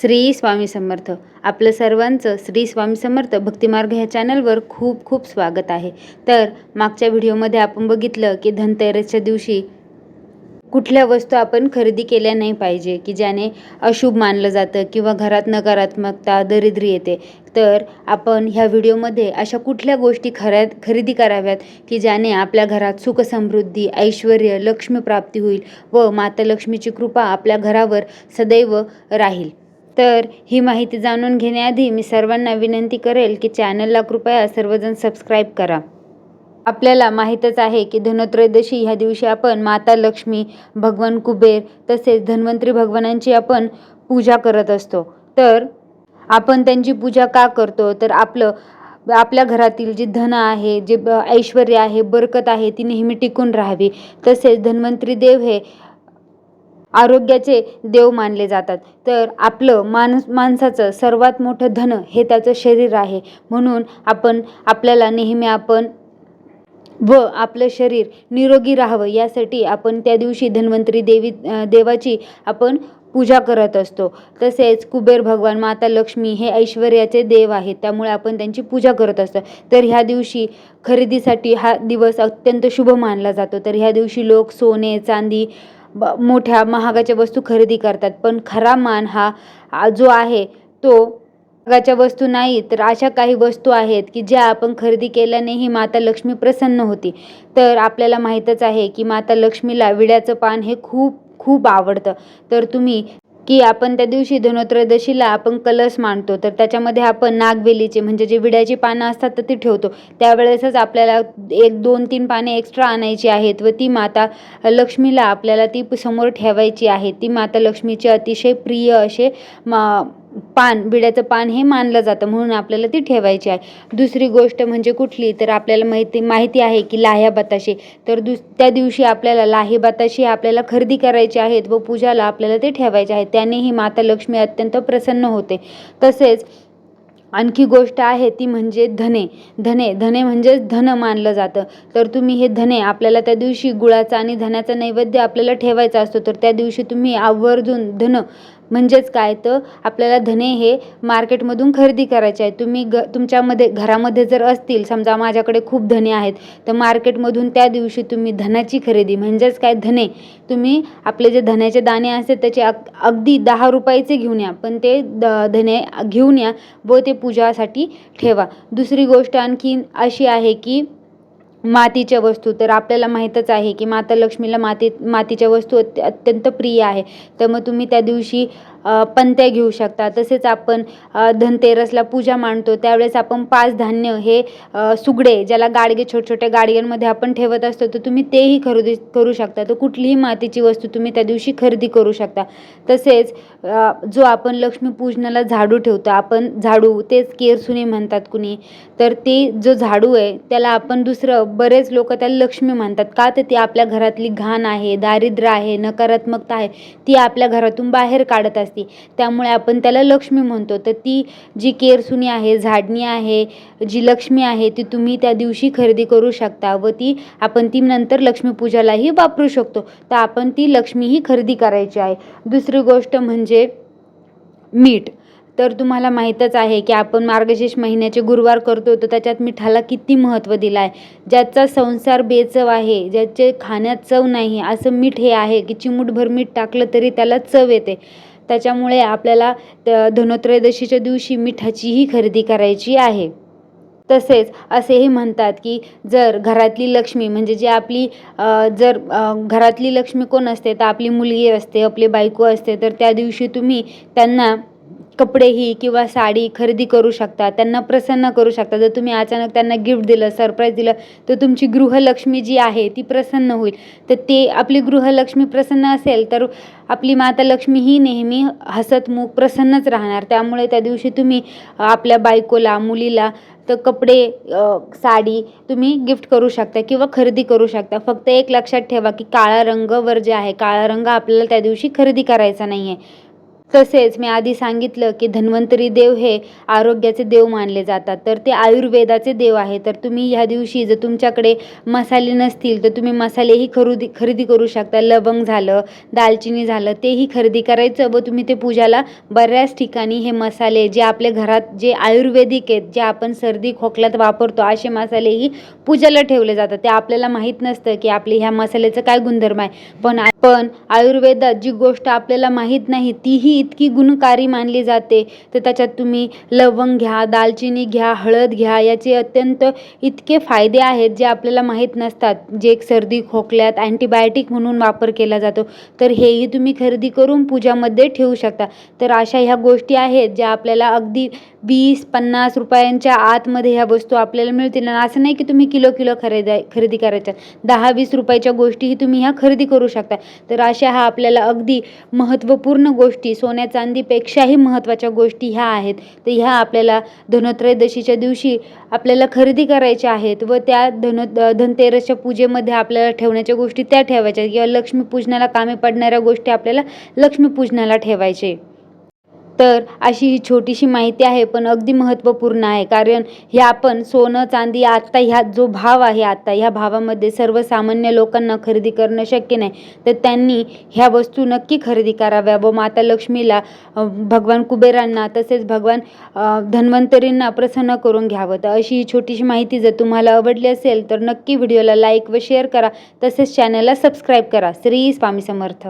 श्री स्वामी समर्थ. आपलं सर्वांचं श्री स्वामी समर्थ भक्तिमार्ग ह्या चॅनलवर खूप खूप स्वागत आहे. तर मागच्या व्हिडिओमध्ये आपण बघितलं की धनतेरसच्या दिवशी कुठल्या वस्तू आपण खरेदी केल्या नाही पाहिजे की ज्याने अशुभ मानलं जातं किंवा घरात नकारात्मकता दरिद्री येते. तर आपण ह्या व्हिडिओमध्ये अशा कुठल्या गोष्टी खरेदी कराव्यात की ज्याने आपल्या घरात सुख समृद्धी ऐश्वर लक्ष्मीप्राप्ती होईल व माता लक्ष्मीची कृपा आपल्या घरावर सदैव राहील. तर ही माहिती जाणून घेण्याआधी मी सर्वांना विनंती करेल की चॅनलला कृपया सर्वजण सबस्क्राईब करा. आपल्याला माहीतच आहे की धनत्रयोदशी ह्या दिवशी आपण माता लक्ष्मी, भगवान कुबेर तसेच धन्वंतरी भगवानांची आपण पूजा करत असतो. तर आपण त्यांची पूजा का करतो तर आपल्या घरातील जे धन आहे, जे ऐश्वर्य आहे, बरकत आहे ती नेहमी टिकून राहावी. तसेच धन्वंतरी देव हे आरोग्याचे देव मानले जातात. तर आपलं माणसाचं सर्वात मोठं धन हे त्याचं शरीर आहे. म्हणून आपल्याला नेहमी व आपलं शरीर निरोगी राहावं यासाठी आपण त्या दिवशी धन्वंतरी देवाची आपण पूजा करत असतो. तसेच कुबेर भगवान, माता लक्ष्मी हे ऐश्वर्याचे देव आहेत, त्यामुळे आपण त्यांची पूजा करत असतो. तर ह्या दिवशी खरेदीसाठी हा दिवस अत्यंत शुभ मानला जातो. तर ह्या दिवशी लोक सोने चांदी मोठ्या महागाच्या वस्तू खरेदी करतात. पण खरा मान हा जो आहे तो महागाच्या वस्तू नाही, तर अशा काही वस्तू आहेत की ज्या आपण खरेदी केल्यानेही माता लक्ष्मी प्रसन्न होती. तर आपल्याला माहीतच आहे की माता लक्ष्मीला विड्याचं पान हे खूप खूप आवडतं. तर आपण त्या दिवशी धनत्रयोदशीला आपण कलश मांडतो. तर त्याच्यामध्ये आपण नागवेलीचे म्हणजे जे विड्याची पानं असतात तर ती ठेवतो. त्यावेळेसच आपल्याला 1-2-3 पाने एक्स्ट्रा आणायची आहेत व ती माता लक्ष्मीला आपल्याला ती समोर ठेवायची आहे. ती माता लक्ष्मीचे अतिशय प्रिय असे विड्याचं पान हे मानलं जातं, म्हणून आपल्याला ती ठेवायची आहे. दुसरी गोष्ट म्हणजे कुठली तर आपल्याला माहिती आहे की लाह्या बताशे. तर त्या दिवशी आपल्याला लाही बताशे आपल्याला खरेदी करायचे आहेत व पूजाला आपल्याला ते ठेवायचे आहेत. त्यानेही माता लक्ष्मी अत्यंत प्रसन्न होते. तसेच आणखी गोष्ट आहे ती म्हणजे धने म्हणजेच धन मानलं जातं. तर तुम्ही हे धने आपल्याला त्या दिवशी गुळाचा आणि धन्याचा नैवेद्य आपल्याला ठेवायचा असतो. तर त्या दिवशी तुम्ही आवर्जून धन म्हणजेच काय तर आपल्याला धने हे मार्केटमधून खरेदी करायचे आहे. तुम्ही तुमच्यामध्ये घरामध्ये जर असतील, समजा माझ्याकडे खूप धने आहेत, तर मार्केटमधून त्या दिवशी तुम्ही धनाची खरेदी म्हणजेच काय धने तुम्ही आपले जे धन्याचे दाणे असते त्याचे अगदी 10 रुपयाचे घेऊन या, पण ते धने घेऊन या व ते पूजासाठी ठेवा. दुसरी गोष्ट आणखी अशी आहे की मातीच्या वस्तू. तर आपल्याला माहीतच आहे की माता लक्ष्मीला मातीच्या वस्तू अत्यंत प्रिय आहे. तर मग तुम्ही त्या दिवशी पंत्या घेऊ शकता. तसेच आपण धनतेरसला पूजा मांडतो त्यावेळेस आपण 5 धान्य हे सुगडे ज्याला गाडगे छोट्या गाडग्यांमध्ये आपण ठेवत असतो, तर तुम्ही तेही खरेदी करू शकता. तर कुठलीही मातीची वस्तू तुम्ही त्या दिवशी खरेदी करू शकता. तसेच जो आपण लक्ष्मीपूजनाला झाडू ठेवतो, आपण झाडू तेच केरसुणी म्हणतात कुणी, तर ते जो झाडू आहे त्याला आपण बरेच लोक त्याला लक्ष्मी म्हणतात. का तर ती आपल्या घरातली घाण आहे, दारिद्र्य आहे, नकारात्मकता आहे ती आपल्या घरातून बाहेर काढत असते, त्यामुळे आपण त्याला लक्ष्मी म्हणतो. तर ती जी केरसुणी आहे, झाडणी आहे, जी लक्ष्मी आहे ती तुम्ही त्या दिवशी खरेदी करू शकता व आपण ती नंतर लक्ष्मीपूजालाही वापरू शकतो. तर आपण ती लक्ष्मी ही खरेदी करायची आहे. दुसरी गोष्ट म्हणजे मीठ. तर तुम्हाला माहीतच आहे की आपण मार्गशीर्ष महिन्याचे गुरुवार करतो, तर त्याच्यात मिठाला किती महत्त्व दिलं आहे. ज्याचा संसार बेचव आहे, ज्याचे खाण्यात चव नाही, असं मीठ हे आहे की चिमूटभर मीठ टाकलं तरी त्याला चव येते. त्याच्यामुळे आपल्याला धनत्रयोदशीच्या दिवशी मिठाचीही खरेदी करायची आहे. तसेच असेही म्हणतात की जर घरातली लक्ष्मी म्हणजे जी आपली घरातली लक्ष्मी कोण असते तर आपली मुलगी असते, आपली बायको असते. तर त्या दिवशी तुम्ही त्यांना कपडेही किंवा साडी खरेदी करू शकता, त्यांना प्रसन्न करू शकता. जर तुम्ही अचानक त्यांना गिफ्ट दिलं, सरप्राईज दिलं, तर तुमची गृहलक्ष्मी जी आहे ती प्रसन्न होईल. तर ते आपली गृहलक्ष्मी प्रसन्न असेल तर आपली माता लक्ष्मी ही नेहमी हसतमुख प्रसन्नच राहणार. त्यामुळे त्या दिवशी तुम्ही आपल्या बायकोला, मुलीला तर कपडे, साडी तुम्ही गिफ्ट करू शकता किंवा खरेदी करू शकता. फक्त एक लक्षात ठेवा की काळा रंग वर्ज्य आहे. काळा रंग आपल्याला त्या दिवशी खरेदी करायचा नाही आहे. तसेच मी आधी सांगितलं की धन्वंतरी देव हे आरोग्याचे देव मानले जातात, तर ते आयुर्वेदाचे देव आहे. तर तुम्ही ह्या दिवशी जर तुमच्याकडे मसाले नसतील तर तुम्ही मसालेही खरेदी करू शकता. लवंग झालं, दालचिनी झालं, तेही खरेदी करायचं व तुम्ही ते पूजाला बऱ्याच ठिकाणी हे मसाले जे आपल्या घरात जे आयुर्वेदिक आहेत, जे आपण सर्दी खोकल्यात वापरतो असे मसालेही पूजेला ठेवले जातात. ते आपल्याला माहीत नसतं की आपले ह्या मसाल्याचं काय गुणधर्म आहे, पण आयुर्वेदात जी गोष्ट आपल्याला माहीत नाही तीही इतकी गुणकारी मानली जाते. तर त्याच्यात तुम्ही लवंग घ्या, दालचिनी घ्या, हळद घ्या, याचे अत्यंत इतके फायदे आहेत जे आपल्याला माहीत नसतात, जे एक सर्दी खोकल्यात अँटीबायोटिक म्हणून वापर केला जातो. तर हेही तुम्ही खरेदी करून पूजामध्ये ठेवू शकता. तर अशा ह्या गोष्टी आहेत ज्या आपल्याला अगदी 20-50 रुपयांच्या आतमध्ये ह्या वस्तू आपल्याला मिळतील. आणि असं नाही की तुम्ही किलो खरेदी करायच्या, 10-20 रुपयाच्या गोष्टीही तुम्ही ह्या खरेदी करू शकता. तर अशा ह्या आपल्याला अगदी महत्त्वपूर्ण गोष्टी, सोन्या चांदीपेक्षाही महत्त्वाच्या गोष्टी ह्या आहेत. तर ह्या आपल्याला धनत्रयोदशीच्या दिवशी आपल्याला खरेदी करायच्या आहेत व त्या धनतेरसच्या पूजेमध्ये आपल्याला ठेवण्याच्या गोष्टी त्या ठेवायच्या, किंवा लक्ष्मीपूजनाला कामी पडणाऱ्या गोष्टी आपल्याला लक्ष्मीपूजनाला ठेवायचे. तर अशी ही छोटीशी माहिती आहे, पण अगदी महत्त्वपूर्ण आहे. कारण हे आपण सोनं चांदी आत्ता ह्या जो भाव आहे, आत्ता ह्या भावामध्ये सर्वसामान्य लोकांना खरेदी करणं शक्य नाही. तर त्यांनी ह्या वस्तू नक्की खरेदी कराव्या व माता लक्ष्मीला, भगवान कुबेरांना, तसेच भगवान धन्वंतरींना प्रसन्न करून घ्यावं. तर अशी ही छोटीशी माहिती जर तुम्हाला आवडली असेल तर नक्की व्हिडिओला लाईक व शेअर करा. तसेच चॅनलला सबस्क्राईब करा. श्री स्वामी समर्थ.